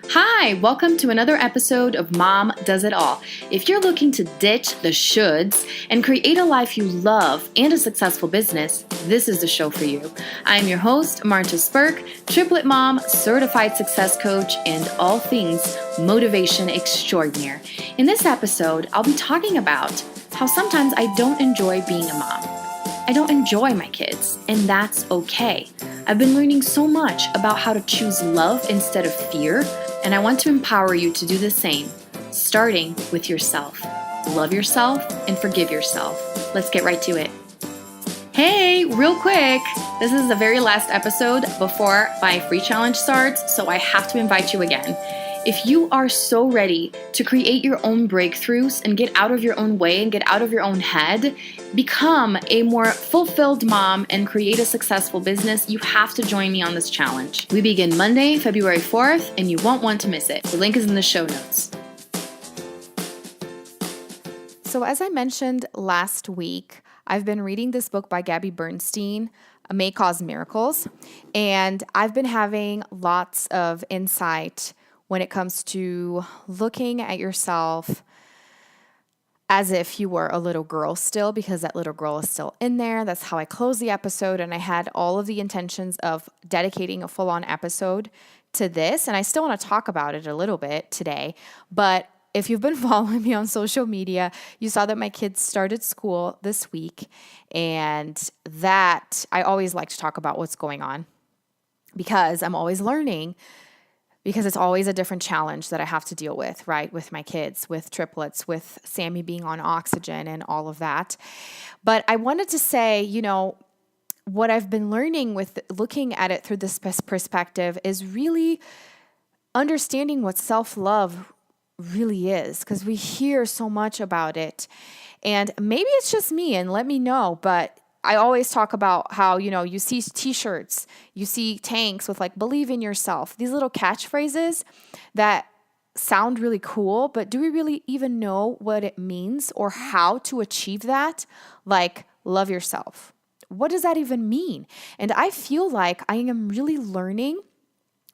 Hi, welcome to another episode of Mom Does It All. If you're looking to ditch the shoulds and create a life you love and a successful business, this is the show for you. I'm your host, Marta Spurk, triplet mom, certified success coach, and all things motivation extraordinaire. In this episode, I'll be talking about how sometimes I don't enjoy being a mom. I don't enjoy my kids, and that's okay. I've been learning so much about how to choose love instead of fear, and I want to empower you to do the same, starting with yourself. Love yourself and forgive yourself. Let's get right to it. Hey, real quick, this is the very last episode before my free challenge starts, so I have to invite you again. If you are so ready to create your own breakthroughs and get out of your own way and get out of your own head, become a more fulfilled mom and create a successful business, you have to join me on this challenge. We begin Monday, February 4th, and you won't want to miss it. The link is in the show notes. So as I mentioned last week, I've been reading this book by Gabby Bernstein, May Cause Miracles, and I've been having lots of insight when it comes to looking at yourself as if you were a little girl still, because that little girl is still in there. That's how I closed the episode, and I had all of the intentions of dedicating a full-on episode to this, and I still want to talk about it a little bit today, but if you've been following me on social media, you saw that my kids started school this week, and that I always like to talk about what's going on because I'm always learning, because it's always a different challenge that I have to deal with, right? With my kids, with triplets, with Sammy being on oxygen and all of that. But I wanted to say, what I've been learning with looking at it through this perspective is really understanding what self-love really is, because we hear so much about it. And maybe it's just me, and let me know, but I always talk about how, you see t-shirts, you see tanks with like, believe in yourself, these little catchphrases that sound really cool, but do we really even know what it means or how to achieve that? Like, love yourself. What does that even mean? And I feel like I am really learning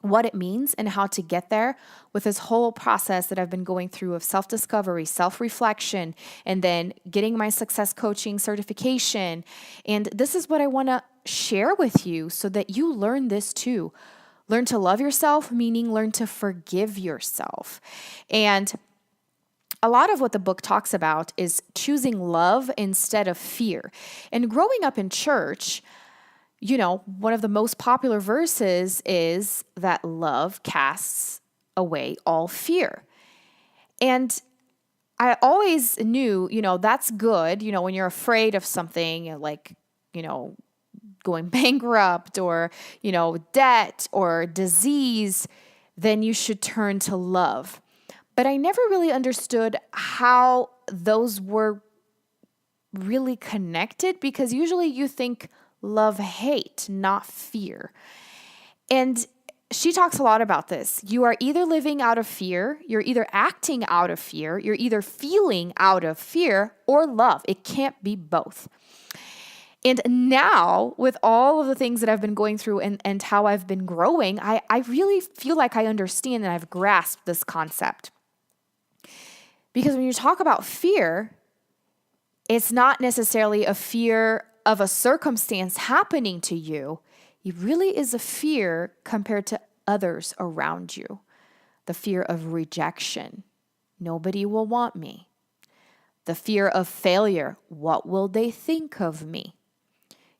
what it means and how to get there with this whole process that I've been going through of self-discovery, self-reflection, and then getting my success coaching certification. And this is what I want to share with you so that you learn this too. Learn to love yourself, meaning learn to forgive yourself. And a lot of what the book talks about is choosing love instead of fear. And growing up in church, one of the most popular verses is that love casts away all fear. And I always knew, that's good, when you're afraid of something like, going bankrupt or, debt or disease, then you should turn to love. But I never really understood how those were really connected, because usually you think love, hate, not fear. And she talks a lot about this. You are either living out of fear, you're either acting out of fear, you're either feeling out of fear or love. It can't be both. And now, with all of the things that I've been going through and how I've been growing, I really feel like I understand and I've grasped this concept. Because when you talk about fear, it's not necessarily a fear of a circumstance happening to you. It really is a fear compared to others around you. The fear of rejection. Nobody will want me. The fear of failure. What will they think of me?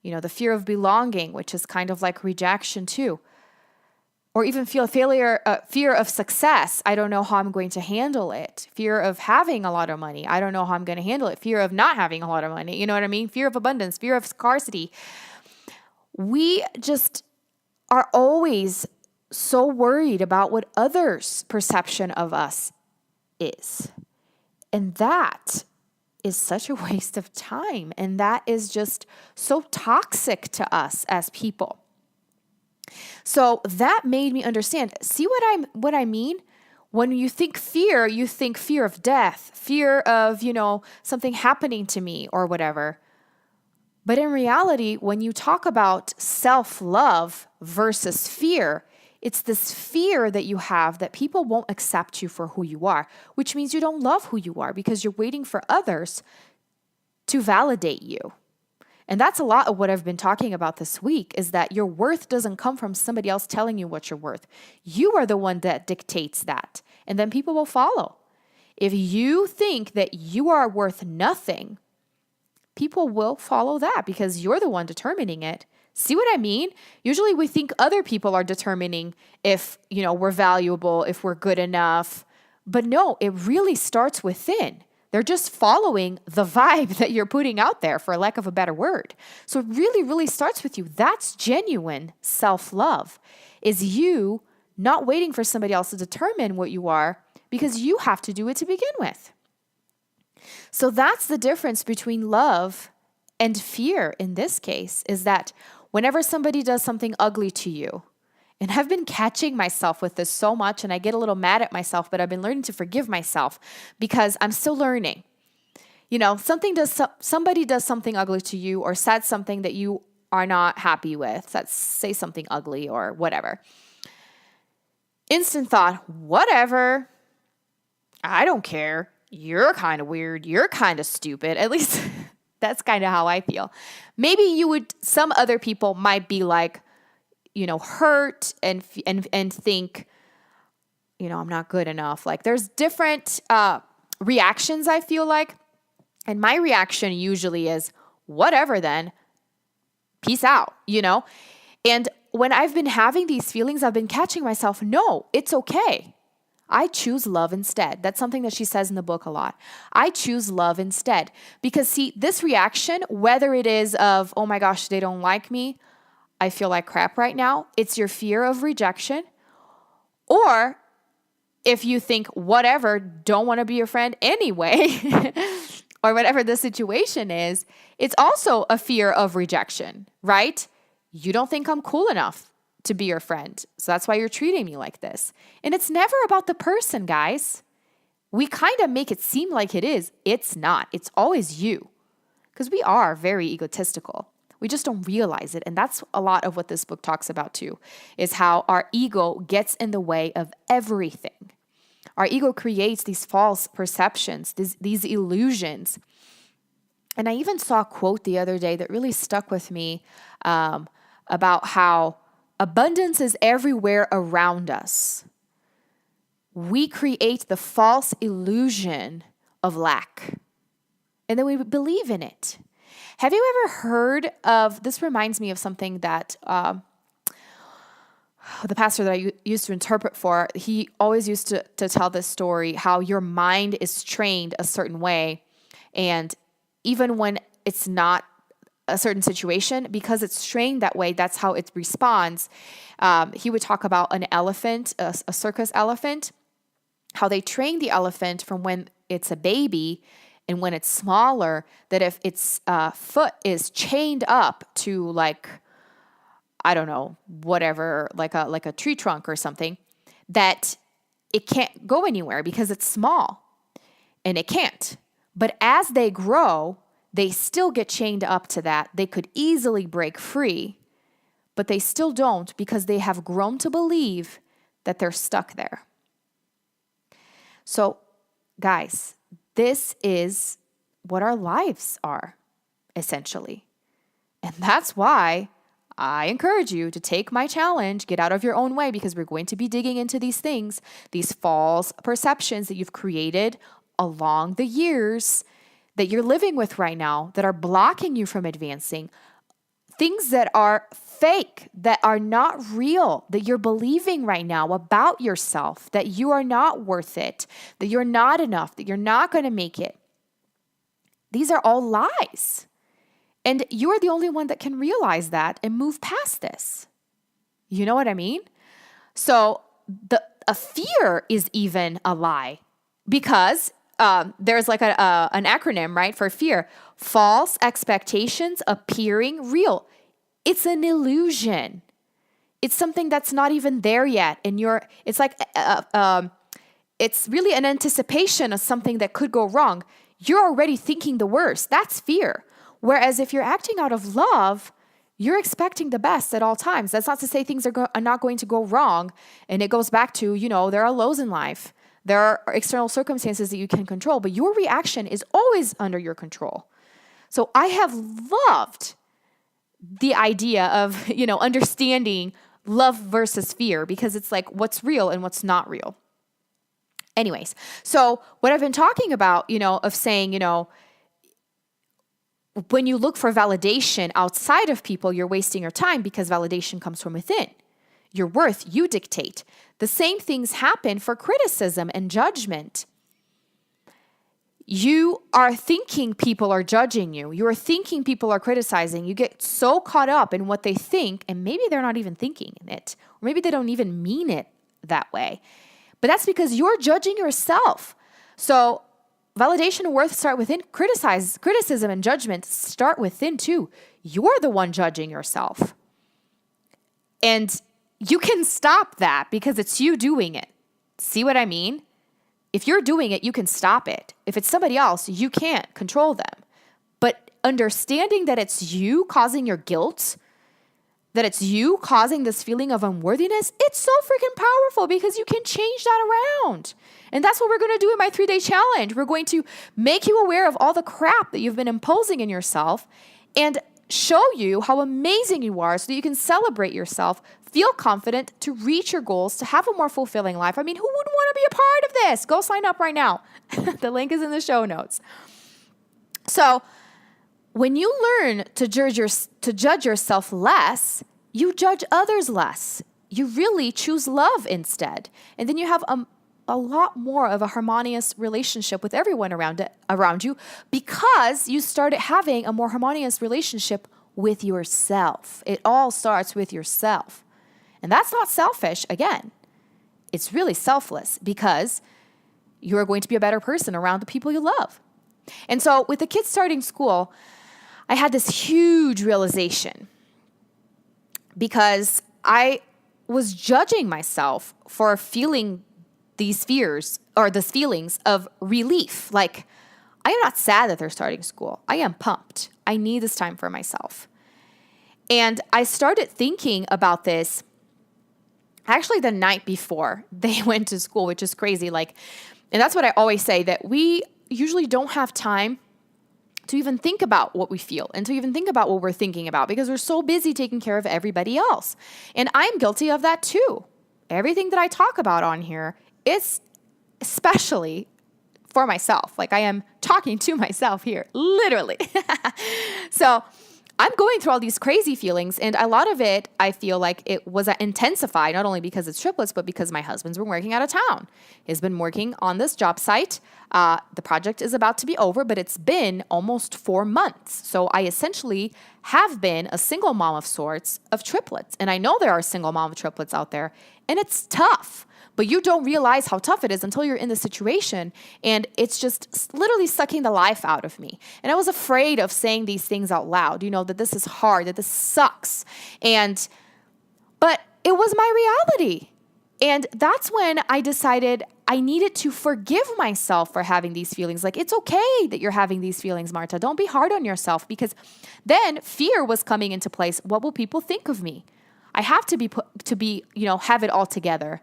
The fear of belonging, which is kind of like rejection too. Or even fear of success. I don't know how I'm going to handle it. Fear of having a lot of money. I don't know how I'm going to handle it. Fear of not having a lot of money. You know what I mean? Fear of abundance, fear of scarcity. We just are always so worried about what others' perception of us is. And that is such a waste of time. And that is just so toxic to us as people. So that made me understand. See what I mean? When you think fear of death, fear of, something happening to me or whatever. But in reality, when you talk about self-love versus fear, It's this fear that you have that people won't accept you for who you are, which means you don't love who you are because you're waiting for others to validate you. And that's a lot of what I've been talking about this week, is that your worth doesn't come from somebody else telling you what you're worth. You are the one that dictates that, and then people will follow. If you think that you are worth nothing, people will follow that because you're the one determining it. See what I mean? Usually we think other people are determining if, we're valuable, if we're good enough. But no, it really starts within. They're just following the vibe that you're putting out there, for lack of a better word. So it really, really starts with you. That's genuine self-love, is you not waiting for somebody else to determine what you are because you have to do it to begin with. So that's the difference between love and fear in this case, is that whenever somebody does something ugly to you, and I've been catching myself with this so much, and I get a little mad at myself, but I've been learning to forgive myself because I'm still learning. Somebody does something ugly to you or said something that you are not happy with. Let's say something ugly or whatever. Instant thought, whatever. I don't care. You're kind of weird. You're kind of stupid. At least that's kind of how I feel. Maybe some other people might be like, hurt and think, I'm not good enough. Like there's different reactions, I feel like. And my reaction usually is, whatever then, peace out, And when I've been having these feelings, I've been catching myself, no, it's okay. I choose love instead. That's something that she says in the book a lot. I choose love instead. Because see, this reaction, whether it is of, oh my gosh, they don't like me, I feel like crap right now, it's your fear of rejection. Or if you think, whatever, don't want to be your friend anyway, or whatever the situation is, it's also a fear of rejection, right? You don't think I'm cool enough to be your friend. So that's why you're treating me like this. And it's never about the person, guys. We kind of make it seem like it is. It's not. It's always you. Because we are very egotistical. We just don't realize it. And that's a lot of what this book talks about too, is how our ego gets in the way of everything. Our ego creates these false perceptions, these illusions. And I even saw a quote the other day that really stuck with me about how abundance is everywhere around us. We create the false illusion of lack, and then we believe in it. Have you ever heard of, this reminds me of something that the pastor that I used to interpret for, he always used to tell this story, how your mind is trained a certain way. And even when it's not a certain situation, because it's trained that way, that's how it responds. He would talk about an elephant, a circus elephant, how they train the elephant from when it's a baby and when it's smaller, that if its foot is chained up to like, I don't know, whatever, like a tree trunk or something, that it can't go anywhere because it's small and it can't. But as they grow, they still get chained up to that. They could easily break free, but they still don't because they have grown to believe that they're stuck there. So, guys, this is what our lives are, essentially. And that's why I encourage you to take my challenge, get out of your own way, because we're going to be digging into these things, these false perceptions that you've created along the years that you're living with right now that are blocking you from advancing, things that are fake, that are not real, that you're believing right now about yourself, that you are not worth it, that you're not enough, that you're not going to make it. These are all lies. And you are the only one that can realize that and move past this. You know what I mean? So a fear is even a lie, because there's like an acronym, right, for fear. False expectations appearing real. It's an illusion. It's something that's not even there yet. And it's like, it's really an anticipation of something that could go wrong. You're already thinking the worst. That's fear. Whereas if you're acting out of love, You're expecting the best at all times. That's not to say things are not going to go wrong. And it goes back to, there are lows in life. There are external circumstances that you can control, but your reaction is always under your control. So I have loved the idea of, understanding love versus fear, because it's like what's real and what's not real. Anyways, so what I've been talking about, of saying, when you look for validation outside of people, you're wasting your time, because validation comes from within. Your worth, you dictate. The same things happen for criticism and judgment. You are thinking people are judging you. You are thinking people are criticizing. You get so caught up in what they think, and maybe they're not even thinking it, or maybe they don't even mean it that way. But that's because you're judging yourself. So validation and worth start within. Criticism and judgment start within too. You're the one judging yourself. And you can stop that because it's you doing it. See what I mean? If you're doing it, you can stop it. If it's somebody else, you can't control them. But understanding that it's you causing your guilt, that it's you causing this feeling of unworthiness, it's so freaking powerful, because you can change that around. And that's what we're going to do in my 3-day challenge. We're going to make you aware of all the crap that you've been imposing in yourself and show you how amazing you are so that you can celebrate yourself, feel confident to reach your goals, to have a more fulfilling life. I mean, who wouldn't want to be a part of this? Go sign up right now. The link is in the show notes. So when you learn to judge yourself less, you judge others less. You really choose love instead. And then you have a lot more of a harmonious relationship with everyone around you, because you started having a more harmonious relationship with yourself. It all starts with yourself. And that's not selfish, again. It's really selfless, because you're going to be a better person around the people you love. And so with the kids starting school, I had this huge realization, because I was judging myself for feeling these fears, or these feelings of relief. Like, I am not sad that they're starting school. I am pumped. I need this time for myself. And I started thinking about this actually the night before they went to school, which is crazy. And that's what I always say, that we usually don't have time to even think about what we feel and to even think about what we're thinking about, because we're so busy taking care of everybody else. And I'm guilty of that too. Everything that I talk about on here is especially for myself. Like, I am talking to myself here, literally. So I'm going through all these crazy feelings, and a lot of it, I feel like it was intensified, not only because it's triplets, but because my husband's been working out of town. He's been working on this job site. The project is about to be over, but it's been almost 4 months. So I essentially have been a single mom of sorts of triplets. And I know there are single mom of triplets out there, and it's tough. But you don't realize how tough it is until you're in the situation. And it's just literally sucking the life out of me. And I was afraid of saying these things out loud, that this is hard, that this sucks. But it was my reality. And that's when I decided I needed to forgive myself for having these feelings. Like, it's okay that you're having these feelings, Marta. Don't be hard on yourself, because then fear was coming into place. What will people think of me? I have to have it all together.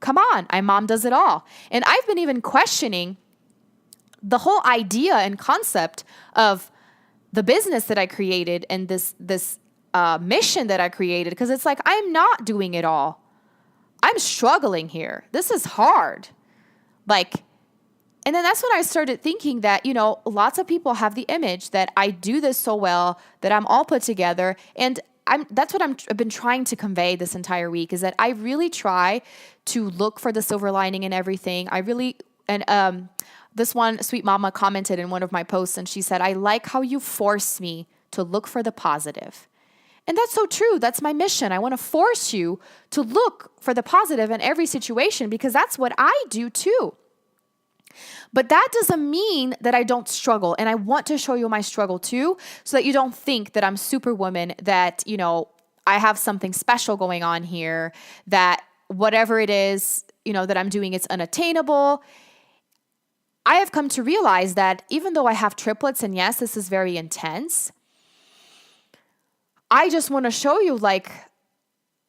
Come on, my mom does it all. And I've been even questioning the whole idea and concept of the business that I created and this mission that I created, because it's like, I'm not doing it all. I'm struggling here. This is hard. And then that's when I started thinking that, lots of people have the image that I do this so well, that I'm all put together. And that's what I've been trying to convey this entire week, is that I really try to look for the silver lining in everything. This one sweet mama commented in one of my posts, and she said, I like how you force me to look for the positive. And that's so true. That's my mission. I want to force you to look for the positive in every situation, because that's what I do too. But that doesn't mean that I don't struggle. And I want to show you my struggle too, so that you don't think that I'm superwoman, that, I have something special going on here, that whatever it is, that I'm doing, it's unattainable. I have come to realize that even though I have triplets, and yes, this is very intense, I just want to show you, like,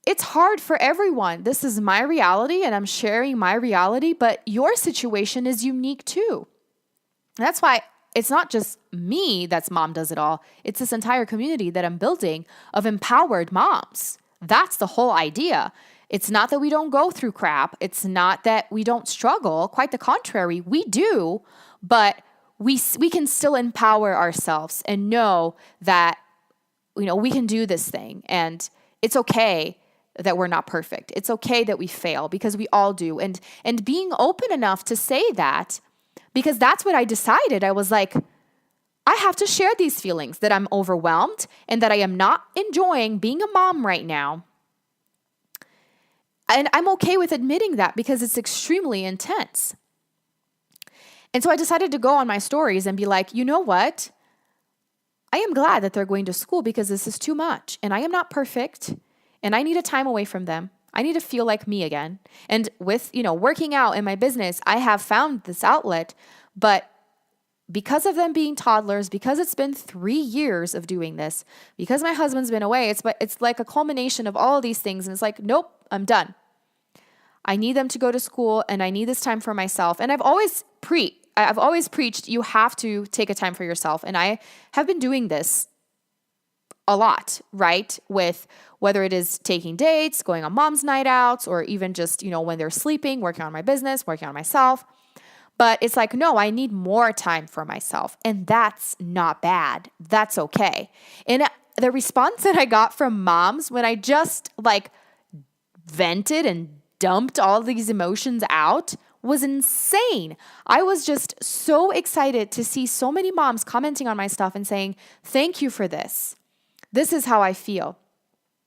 it's hard for everyone. This is my reality and I'm sharing my reality, but your situation is unique too. That's why it's not just me that's mom does it all. It's this entire community that I'm building of empowered moms. That's the whole idea. It's not that we don't go through crap. It's not that we don't struggle. Quite the contrary, we do, but we can still empower ourselves and know that, we can do this thing, and it's okay that we're not perfect. It's okay that we fail, because we all do. And being open enough to say that, because that's what I decided. I was like, I have to share these feelings that I'm overwhelmed and that I am not enjoying being a mom right now. And I'm okay with admitting that because it's extremely intense. And so I decided to go on my stories and be like, you know what? I am glad that they're going to school because this is too much. And I am not perfect. And I need a time away from them. I need to feel like me again. And with, working out in my business, I have found this outlet. But because of them being toddlers, because it's been 3 years of doing this, because my husband's been away, it's like a culmination of all of these things. And it's like, nope, I'm done. I need them to go to school and I need this time for myself. And I've always preached, you have to take a time for yourself. And I have been doing this a lot, right? With whether it is taking dates, going on mom's night outs, or even just, when they're sleeping, working on my business, working on myself. But it's like, no, I need more time for myself. And that's not bad. That's okay. And the response that I got from moms when I just vented and dumped all these emotions out was insane. I was just so excited to see so many moms commenting on my stuff and saying, thank you for this. This is how I feel.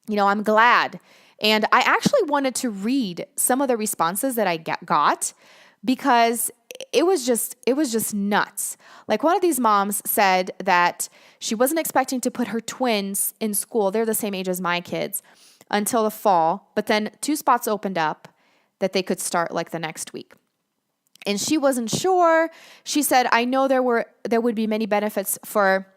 I'm glad. And I actually wanted to read some of the responses that I got because it was just nuts. Like, one of these moms said that she wasn't expecting to put her twins in school. They're the same age as my kids until the fall. But then 2 spots opened up that they could start the next week. And she wasn't sure. She said, I know there would be many benefits for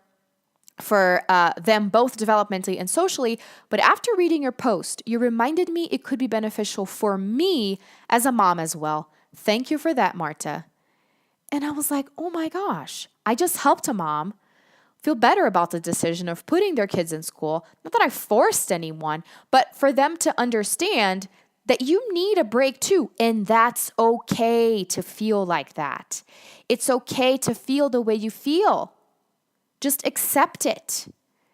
them both developmentally and socially, but after reading your post, you reminded me it could be beneficial for me as a mom as well. Thank you for that, Marta. And I was like, oh my gosh, I just helped a mom feel better about the decision of putting their kids in school. Not that I forced anyone, but for them to understand that you need a break too. And that's okay to feel like that. It's okay to feel the way you feel. Just accept it.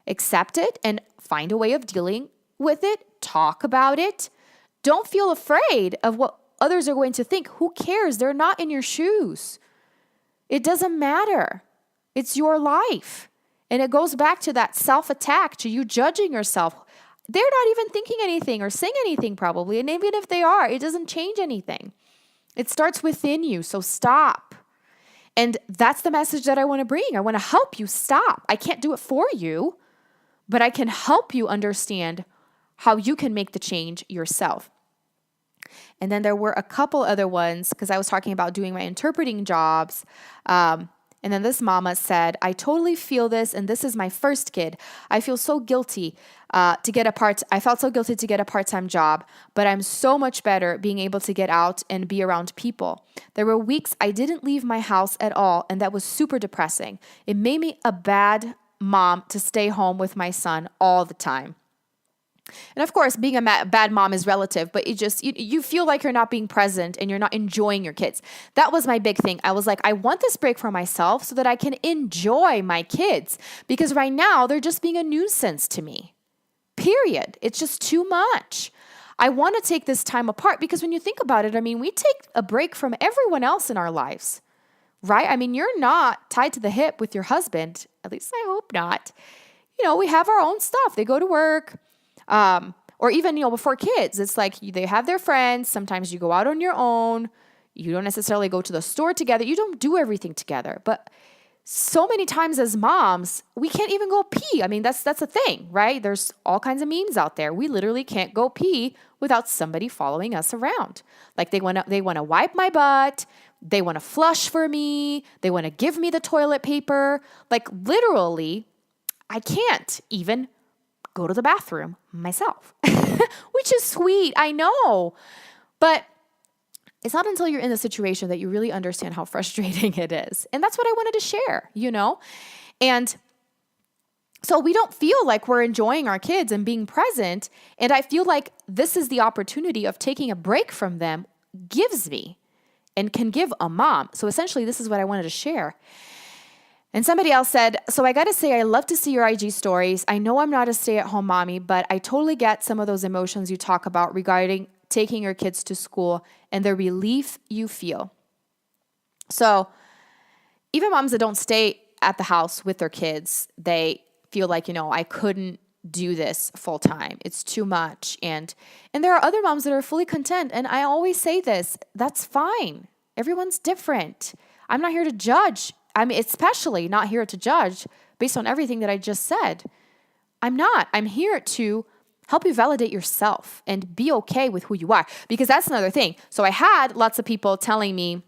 Accept it and find a way of dealing with it. Talk about it. Don't feel afraid of what others are going to think. Who cares? They're not in your shoes. It doesn't matter. It's your life. And it goes back to that self-attack, to you judging yourself. They're not even thinking anything or saying anything probably. And even if they are, it doesn't change anything. It starts within you. So stop. And that's the message that I want to bring. I want to help you stop. I can't do it for you, but I can help you understand how you can make the change yourself. And then there were a couple other ones because I was talking about doing my interpreting jobs. And then this mama said, I totally feel this, and this is my first kid. I feel so guilty I felt so guilty to get a part-time job, but I'm so much better being able to get out and be around people. There were weeks I didn't leave my house at all, and that was super depressing. It made me a bad mom to stay home with my son all the time. And of course, being a bad mom is relative, but you feel like you're not being present and you're not enjoying your kids. That was my big thing. I was like, I want this break for myself so that I can enjoy my kids, because right now they're just being a nuisance to me. Period. It's just too much. I want to take this time apart because when you think about it, we take a break from everyone else in our lives, right? You're not tied to the hip with your husband. At least I hope not. We have our own stuff. They go to work. Or even, before kids, it's like they have their friends. Sometimes you go out on your own. You don't necessarily go to the store together. You don't do everything together. But so many times as moms, we can't even go pee. That's a thing, right? There's all kinds of memes out there. We literally can't go pee without somebody following us around. Like they want to wipe my butt. They want to flush for me. They want to give me the toilet paper. Like literally, I can't even go to the bathroom myself, which is sweet. I know. But it's not until you're in the situation that you really understand how frustrating it is. And that's what I wanted to share, And so we don't feel like we're enjoying our kids and being present. And I feel like this is the opportunity of taking a break from them gives me and can give a mom. So essentially, this is what I wanted to share. And somebody else said, so I got to say, I love to see your IG stories. I know I'm not a stay-at-home mommy, but I totally get some of those emotions you talk about regarding taking your kids to school and the relief you feel. So even moms that don't stay at the house with their kids, they feel like, I couldn't do this full time. It's too much. And there are other moms that are fully content. And I always say this, that's fine. Everyone's different. I'm not here to judge. Especially not here to judge based on everything that I just said. I'm not. I'm here to help you validate yourself and be okay with who you are, because that's another thing. So I had lots of people telling me,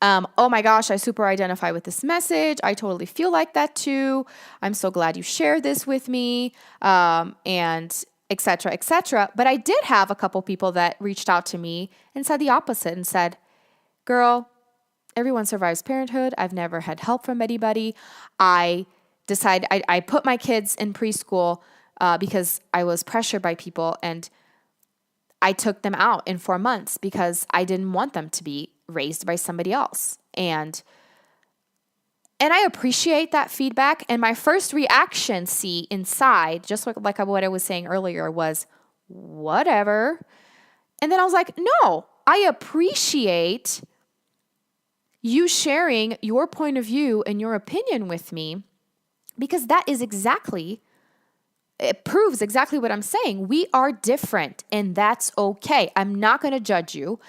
oh my gosh, I super identify with this message. I totally feel like that too. I'm so glad you shared this with me, and et cetera, et cetera. But I did have a couple people that reached out to me and said the opposite and said, girl, everyone survives parenthood. I've never had help from anybody. I put my kids in preschool because I was pressured by people, and I took them out in 4 months because I didn't want them to be raised by somebody else. And I appreciate that feedback. And my first reaction, inside, just like what I was saying earlier, was whatever. And then I was like, no, I appreciate you sharing your point of view and your opinion with me, because that is it proves exactly what I'm saying. We are different, and that's okay. I'm not going to judge you.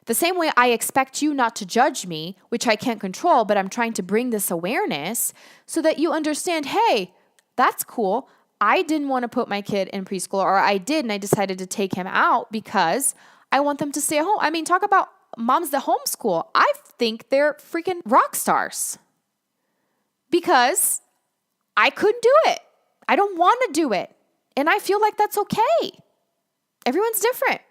The same way I expect you not to judge me, which I can't control, but I'm trying to bring this awareness so that you understand, hey, that's cool. I didn't want to put my kid in preschool, or I did, and I decided to take him out because I want them to stay at home. Talk about moms that homeschool. I think they're freaking rock stars because I couldn't do it. I don't want to do it. And I feel like that's okay. Everyone's different.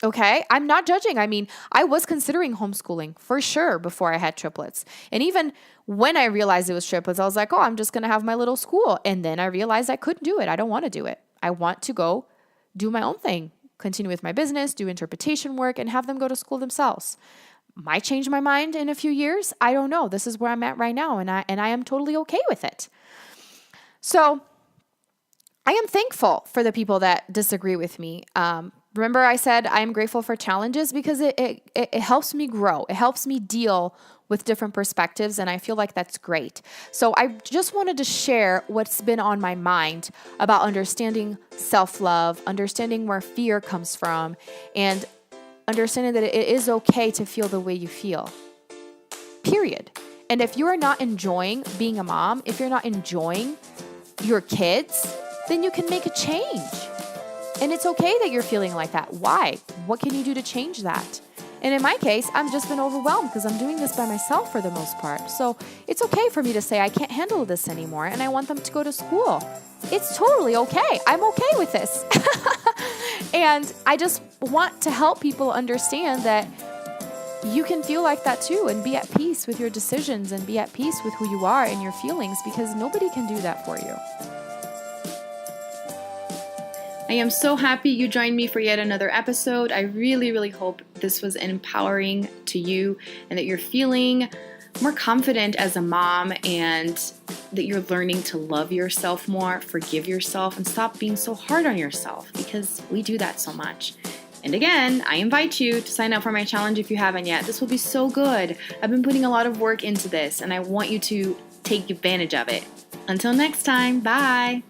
Okay? I'm not judging. I was considering homeschooling for sure before I had triplets. And even when I realized it was triplets, I was like, oh, I'm just going to have my little school. And then I realized I couldn't do it. I don't want to do it. I want to go do my own thing, continue with my business, do interpretation work, and have them go to school themselves. Might change my mind in a few years. I don't know. This is where I'm at right now, and I am totally okay with it. So I am thankful for the people that disagree with me. Remember I said I am grateful for challenges because it helps me grow. It helps me deal with different perspectives, and I feel like that's great. So I just wanted to share what's been on my mind about understanding self-love, understanding where fear comes from, and understanding that it is okay to feel the way you feel. Period. And if you are not enjoying being a mom, if you're not enjoying your kids, then you can make a change. And it's okay that you're feeling like that. Why? What can you do to change that? And in my case, I've just been overwhelmed because I'm doing this by myself for the most part. So it's okay for me to say I can't handle this anymore and I want them to go to school. It's totally okay. I'm okay with this. And I just want to help people understand that you can feel like that too and be at peace with your decisions and be at peace with who you are and your feelings, because nobody can do that for you. I am so happy you joined me for yet another episode. I really, really hope this was empowering to you and that you're feeling more confident as a mom and that you're learning to love yourself more, forgive yourself, and stop being so hard on yourself, because we do that so much. And again, I invite you to sign up for my challenge if you haven't yet. This will be so good. I've been putting a lot of work into this and I want you to take advantage of it. Until next time, bye.